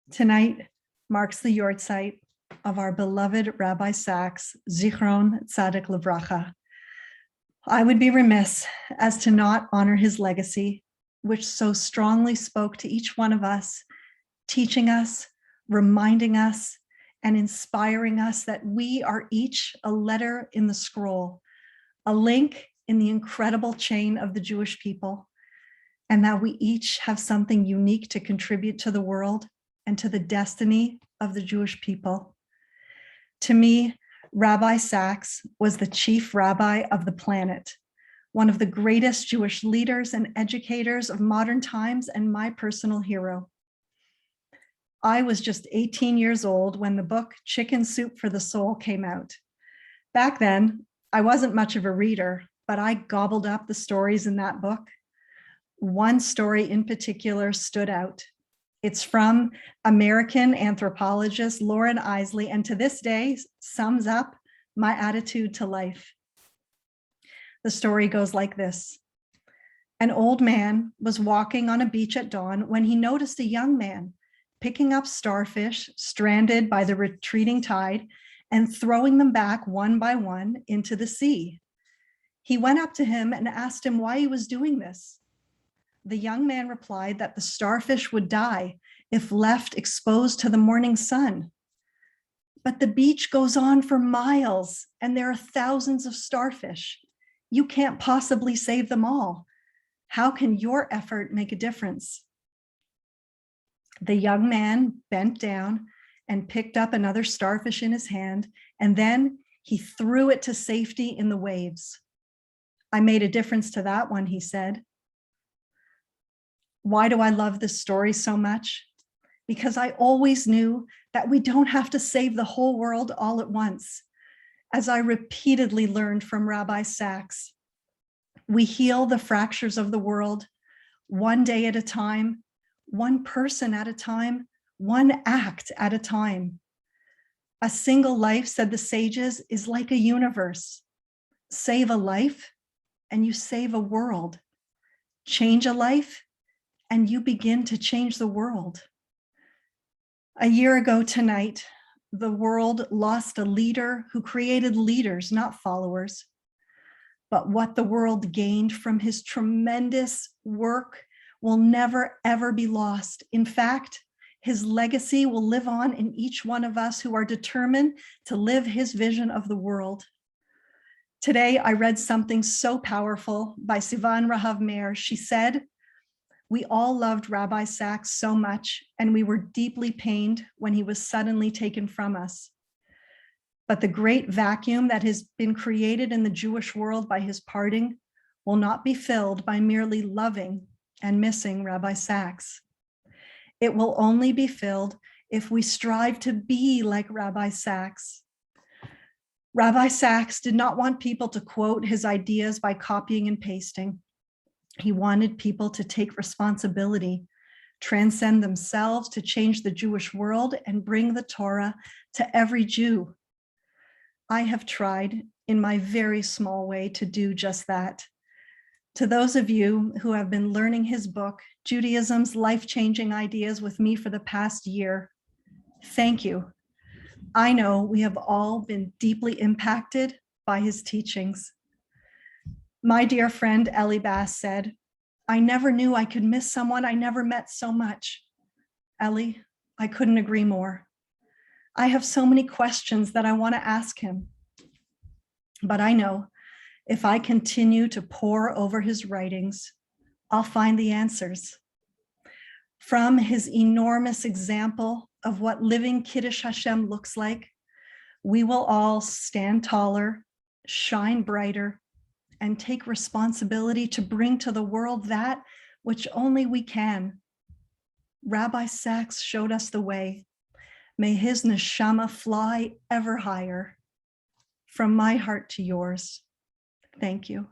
Tonight marks the yortzeit of our beloved Rabbi Sachs, Zichron Tzaddik Livracha. I would be remiss as to not honor his legacy, which so strongly spoke to each one of us, teaching us, reminding us, and inspiring us that we are each a letter in the scroll, a link in the incredible chain of the Jewish people, and that we each have something unique to contribute to the world and to the destiny of the Jewish people. To me, Rabbi Sachs was the chief rabbi of the planet, one of the greatest Jewish leaders and educators of modern times, and my personal hero. I was just 18 years old when the book Chicken Soup for the Soul came out. Back then, I wasn't much of a reader, but I gobbled up the stories in that book. One story in particular stood out. It's from American anthropologist Lauren Isley, and to this day sums up my attitude to life. The story goes like this. An old man was walking on a beach at dawn when he noticed a young man picking up starfish stranded by the retreating tide and throwing them back one by one into the sea. He went up to him and asked him why he was doing this. The young man replied that the starfish would die if left exposed to the morning sun. But the beach goes on for miles and there are thousands of starfish. You can't possibly save them all. How can your effort make a difference? The young man bent down and picked up another starfish in his hand, and then he threw it to safety in the waves. I made a difference to that one, he said. Why do I love this story so much? Because I always knew that we don't have to save the whole world all at once. As I repeatedly learned from Rabbi Sachs, we heal the fractures of the world one day at a time, one person at a time, one act at a time. A single life, said the sages, is like a universe. Save a life and you save a world. Change a life and you begin to change the world. A year ago tonight, the world lost a leader who created leaders, not followers. But what the world gained from his tremendous work will never, ever be lost. In fact, his legacy will live on in each one of us who are determined to live his vision of the world. Today, I read something so powerful by Sivan Rahav Meir. She said, "We all loved Rabbi Sachs so much, and we were deeply pained when he was suddenly taken from us. But the great vacuum that has been created in the Jewish world by his parting will not be filled by merely loving and missing Rabbi Sachs. It will only be filled if we strive to be like Rabbi Sachs." Rabbi Sachs did not want people to quote his ideas by copying and pasting. He wanted people to take responsibility, transcend themselves to change the Jewish world and bring the Torah to every Jew. I have tried in my very small way to do just that. To those of you who have been learning his book, Judaism's Life-Changing Ideas, with me for the past year, thank you. I know we have all been deeply impacted by his teachings. My dear friend Ellie Bass said, "I never knew I could miss someone I never met so much." Ellie, I couldn't agree more. I have so many questions that I want to ask him. But I know if I continue to pore over his writings, I'll find the answers. From his enormous example of what living Kiddush Hashem looks like, we will all stand taller, shine brighter, and take responsibility to bring to the world that which only we can. Rabbi Sachs showed us the way. May his neshama fly ever higher. From my heart to yours, thank you.